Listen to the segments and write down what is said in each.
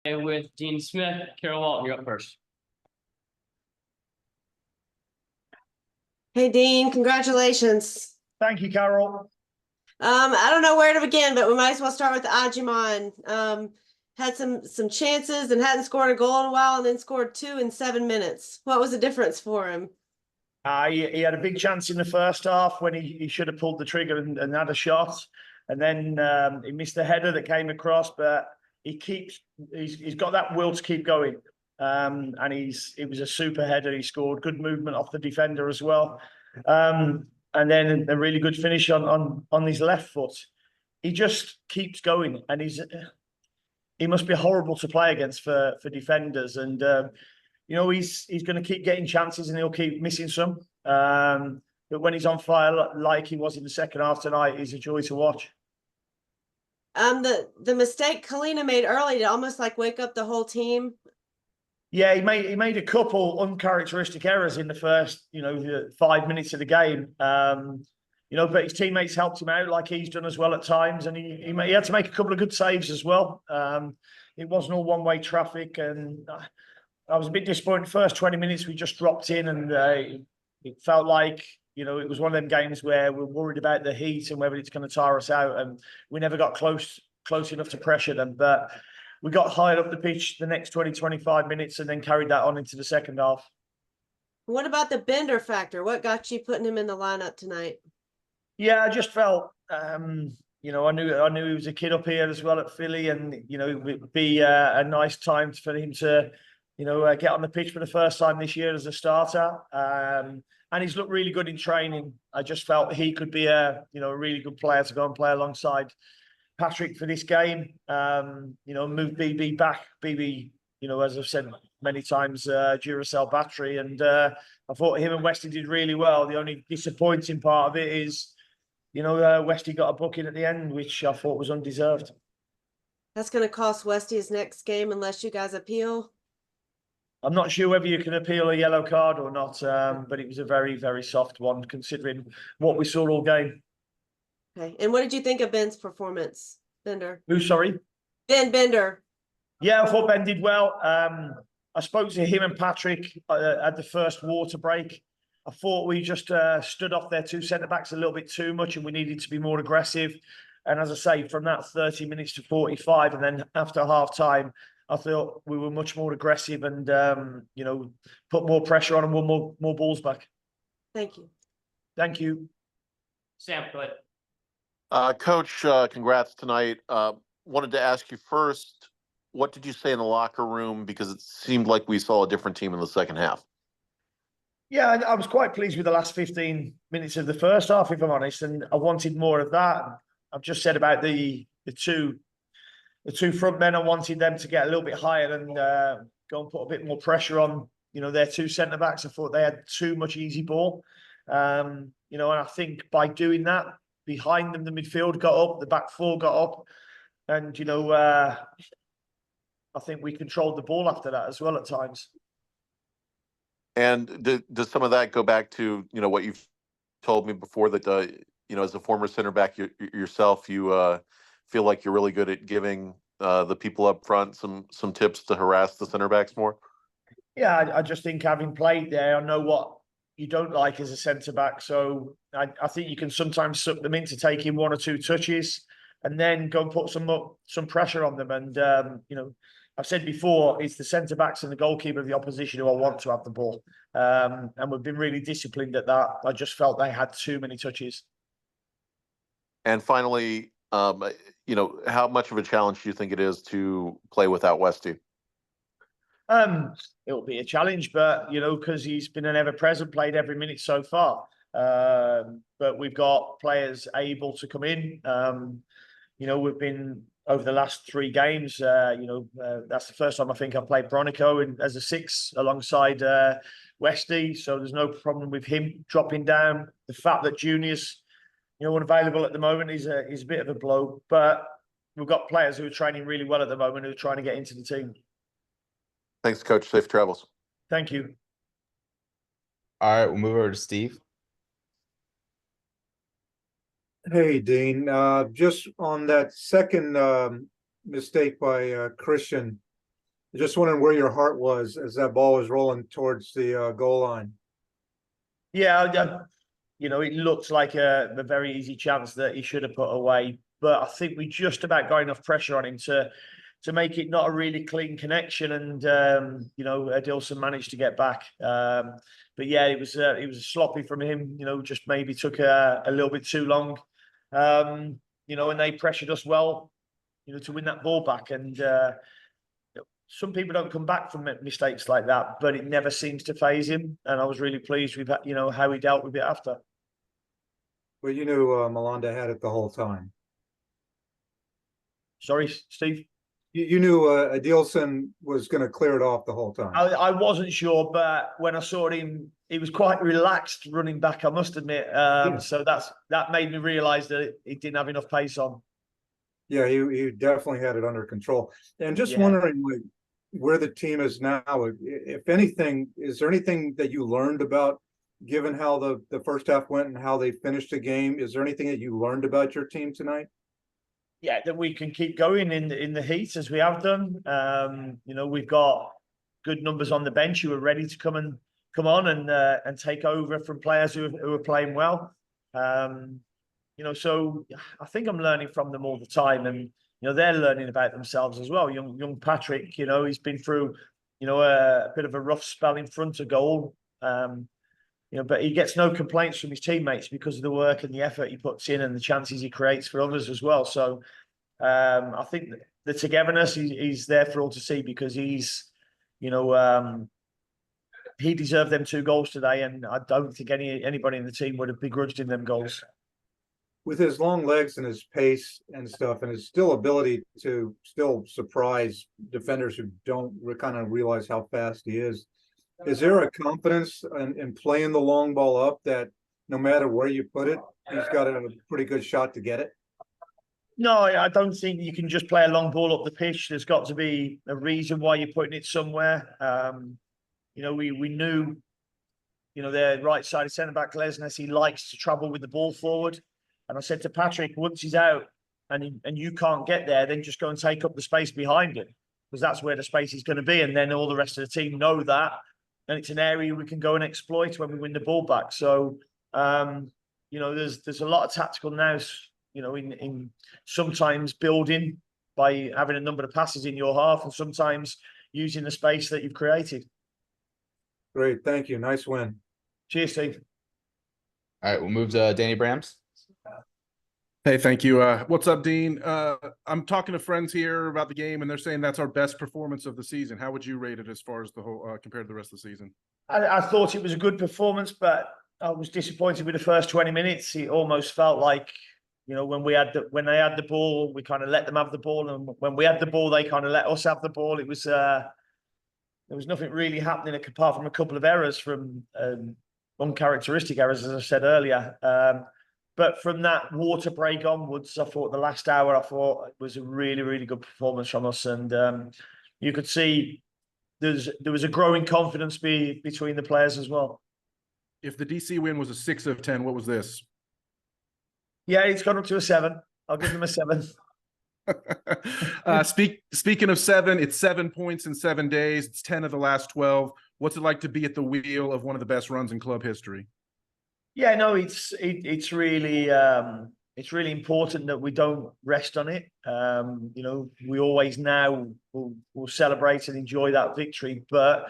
with Dean Smith. Carol Walton, you're up first. Hey, Dean, congratulations. Thank you, Carol. I don't know where to begin, but we might as well start with Agyemang. Had some chances and hadn't scored a goal in a while, and then scored 2 in 7 minutes. What was the difference for him? He had a big chance in the first half when he should have pulled the trigger and had a shot, and then he missed a header that came across. But he's got that will to keep going, and it was a super header. He scored good movement off the defender as well, and then a really good finish on his left foot. He just keeps going, and he must be horrible to play against for defenders. And he's going to keep getting chances, and he'll keep missing some. But when he's on fire, like he was in the second half tonight, he's a joy to watch. The mistake Kalina made early to almost like wake up the whole team. Yeah, he made a couple uncharacteristic errors in the first 5 minutes of the game. But his teammates helped him out like he's done as well at times, and he had to make a couple of good saves as well. It wasn't all one-way traffic, and I was a bit disappointed. First 20 minutes we just dropped in, and it felt like it was one of them games where we're worried about the heat and whether it's going to tire us out, and we never got close enough to pressure them. But we got higher up the pitch the next 20-25 minutes and then carried that on into the second half. What about the Bender factor? What got you putting him in the lineup tonight? Yeah, I just felt, I knew he was a kid up here as well at Philly, and it would be a nice time for him to, get on the pitch for the first time this year as a starter. And he's looked really good in training. I just felt he could be a really good player to go and play alongside Patrick for this game. Move BB back. BB, as I've said many times, Duracell battery, and I thought him and Westy did really well. The only disappointing part of it is, Westy got a booking at the end, which I thought was undeserved. That's going to cost Westy his next game unless you guys appeal. I'm not sure whether you can appeal a yellow card or not, but it was a very, very soft one considering what we saw all game. Okay, and what did you think of Ben's performance, Bender? Who, sorry? Ben Bender. Yeah, I thought Ben did well. I spoke to him and Patrick at the first water break. I thought we just stood off their two centre-backs a little bit too much, and we needed to be more aggressive. And as I say, from that 30 minutes to 45, and then after half-time, I thought we were much more aggressive and, put more pressure on and won more balls back. Thank you. Thank you. Sam, go ahead. Coach, congrats tonight. Wanted to ask you first, what did you say in the locker room? Because it seemed like we saw a different team in the second half. Yeah, I was quite pleased with the last 15 minutes of the first half, if I'm honest, and I wanted more of that. I've just said about the two front men, I wanted them to get a little bit higher and go and put a bit more pressure on, their two centre backs. I thought they had too much easy ball. And I think by doing that, behind them, the midfield got up, the back four got up, and I think we controlled the ball after that as well at times. And does some of that go back to what you've told me before, that as a former center back yourself, you feel like you're really good at giving the people up front some tips to harass the center backs more? Yeah, I just think having played there, I know what you don't like as a centre back. So I think you can sometimes suck them into taking one or two touches and then go and put some pressure on them. And I've said before, it's the centre backs and the goalkeeper of the opposition who I want to have the ball. And we've been really disciplined at that. I just felt they had too many touches. And finally, how much of a challenge do you think it is to play without Westy? It'll be a challenge, but because he's been an ever-present, played every minute so far. But we've got players able to come in. We've been over the last 3 games. That's the first time I think I played Bronico as a 6 alongside Westy. So there's no problem with him dropping down. The fact that Junior's unavailable at the moment is a bit of a blow. But we've got players who are training really well at the moment who are trying to get into the team. Thanks, Coach. Safe travels. Thank you. All right, we'll move over to Steve. Hey, Dean. Just on that second mistake by Christian, Just wondering where your heart was as that ball was rolling towards the goal line. Yeah, it looked like a very easy chance that he should have put away, but I think we just about got enough pressure on him to make it not a really clean connection, and Adilson managed to get back. But yeah, it was sloppy from him. Just maybe took a little bit too long. And they pressured us well, to win that ball back. And some people don't come back from mistakes like that, but it never seems to phase him. And I was really pleased with that, how he dealt with it after. Well, you knew Malanda had it the whole time. Sorry, Steve. You knew Adilson was going to clear it off the whole time. I wasn't sure, but when I saw him, he was quite relaxed running back, I must admit. So that made me realise that he didn't have enough pace on. Yeah, he definitely had it under control. And just wondering, like, where the team is now. If anything, is there anything that you learned about, given how the first half went and how they finished the game? Is there anything that you learned about your team tonight? Yeah, that we can keep going in the heat as we have done. We've got good numbers on the bench who are ready to come on and take over from players who are playing well. So I think I'm learning from them all the time, and they're learning about themselves as well. Young Patrick, he's been through a bit of a rough spell in front of goal. But he gets no complaints from his teammates because of the work and the effort he puts in and the chances he creates for others as well. So I think the togetherness he's there for all to see, because he deserved them 2 goals today, and I don't think anybody in the team would have begrudged him them goals. With his long legs and his pace and stuff, and his ability to still surprise defenders who don't kind of realize how fast he is there a confidence in playing the long ball up that no matter where you put it, he's got a pretty good shot to get it? No, I don't think you can just play a long ball up the pitch. There's got to be a reason why you're putting it somewhere. We knew, their right-sided centre-back, Lesnes, he likes to travel with the ball forward. And I said to Patrick, once he's out and you can't get there, then just go and take up the space behind him, because that's where the space is going to be. And then all the rest of the team know that. And it's an area we can go and exploit when we win the ball back. So, there's a lot of tactical nous, in sometimes building by having a number of passes in your half, and sometimes using the space that you've created. Great. Thank you. Nice win. Cheers, Steve. All right, we'll move to Danny Brams. Hey, thank you. What's up, Dean? I'm talking to friends here about the game, and they're saying that's our best performance of the season. How would you rate it as far as the whole compared to the rest of the season? I thought it was a good performance, but I was disappointed with the first 20 minutes. It almost felt like, when they had the ball, we kind of let them have the ball, and when we had the ball, they kind of let us have the ball. It was there was nothing really happening apart from a couple of errors, from uncharacteristic errors, as I said earlier. But from that water break onwards, I thought the last hour, it was a really, really good performance from us. And you could see there was a growing confidence between the players as well. If the DC win was a 6 of 10, what was this? Yeah, it's gone up to a 7. I'll give them a 7. Speaking of 7, it's 7 points in 7 days. It's 10 of the last 12. What's it like to be at the wheel of one of the best runs in club history? Yeah, no, it's really important that we don't rest on it. We always now will celebrate and enjoy that victory, but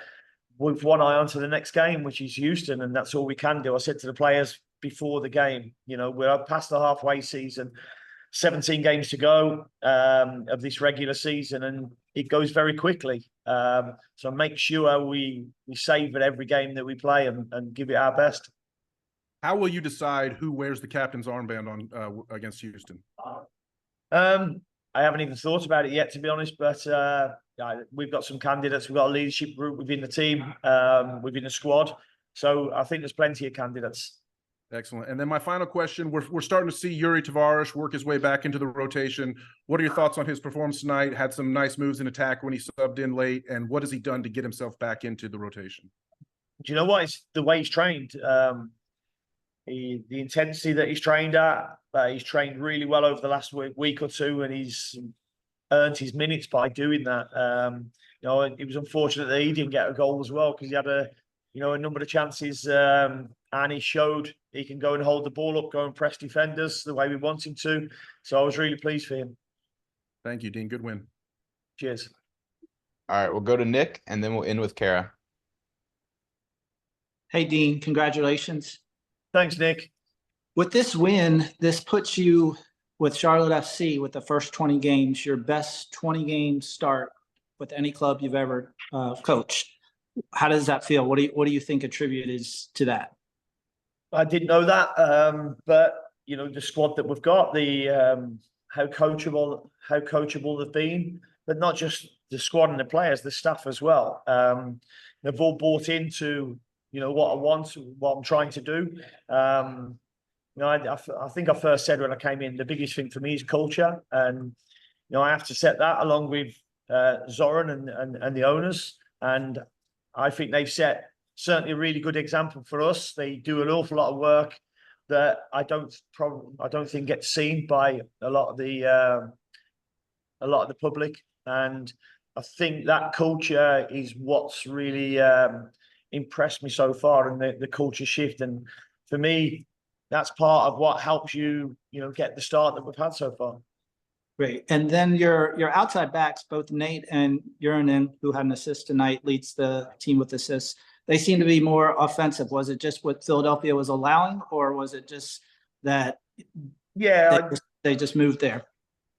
with one eye onto the next game, which is Houston, and that's all we can do. I said to the players before the game, we're past the halfway season, 17 games to go of this regular season, and it goes very quickly. So make sure we savor every game that we play and give it our best. How will you decide who wears the captain's armband on against Houston? I haven't even thought about it yet, to be honest, but we've got some candidates. We've got a leadership group within the team, within the squad. So I think there's plenty of candidates. Excellent. And then my final question, we're starting to see Yuri Tavares work his way back into the rotation. What are your thoughts on his performance tonight? Had some nice moves in attack when he subbed in late. And what has he done to get himself back into the rotation? Do you know what? It's the way he's trained. The intensity that he's trained at, he's trained really well over the last week or two, and he's earned his minutes by doing that. it was unfortunate that he didn't get a goal as well because he had a number of chances, and he showed he can go and hold the ball up, go and press defenders the way we want him to. So I was really pleased for him. Thank you, Dean. Good win. Cheers. All right, we'll go to Nick and then we'll end with Kara. Hey, Dean, congratulations. Thanks, Nick. With this win, this puts you with Charlotte FC with the first 20 games, your best 20 game start with any club you've ever coached. How does that feel? What do you think attributed is to that? I didn't know that, but the squad that we've got, how coachable they've been, but not just the squad and the players, the staff as well. They've all bought into what I want, what I'm trying to do. I think I first said when I came in, the biggest thing for me is culture, and I have to set that along with Zoran and the owners, and I think they've set certainly a really good example for us. They do an awful lot of work that I don't think gets seen by a lot of the public, and I think that culture is what's really impressed me so far, and the culture shift. And for me, that's part of what helps you get the start that we've had so far. Great. And then your outside backs, both Nate and Urinan, who had an assist tonight, leads the team with assists. They seem to be more offensive. Was it just what Philadelphia was allowing, or was it just that they just moved there?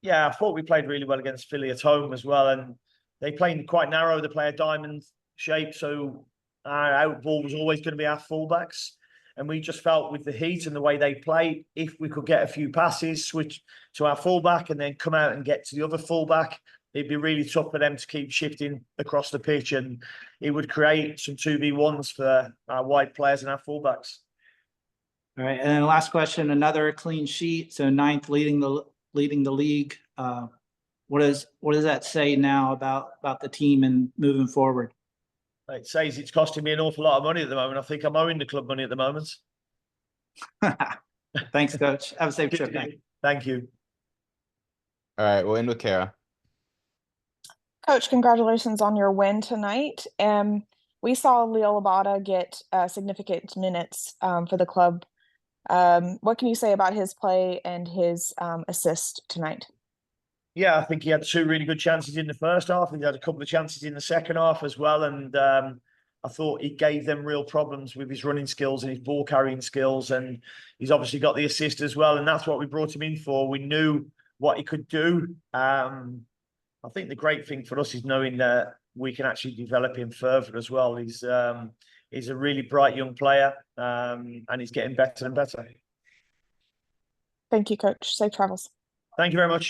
Yeah, I thought we played really well against Philly at home as well, and they played quite narrow. They play a diamond shape, so our out ball was always going to be our fullbacks. And we just felt with the heat and the way they play, if we could get a few passes, switch to our fullback and then come out and get to the other fullback, it'd be really tough for them to keep shifting across the pitch, and it would create some 2v1s for our wide players and our fullbacks. All right. And then last question, another clean sheet. So 9th leading the league. What does that say now about the team and moving forward? It says it's costing me an awful lot of money at the moment. I think I'm owing the club money at the moment. Thanks, Coach. Have a safe trip back. Thank you. All right, we'll end with Kara. Coach, congratulations on your win tonight. We saw Leo Labata get significant minutes for the club. What can you say about his play and his assist tonight? Yeah, I think he had 2 really good chances in the first half. He had a couple of chances in the second half as well. And I thought he gave them real problems with his running skills and his ball carrying skills. And he's obviously got the assist as well. And that's what we brought him in for. We knew what he could do. I think the great thing for us is knowing that we can actually develop him further as well. He's a really bright young player, and he's getting better and better. Thank you, Coach. Safe travels. Thank you very much.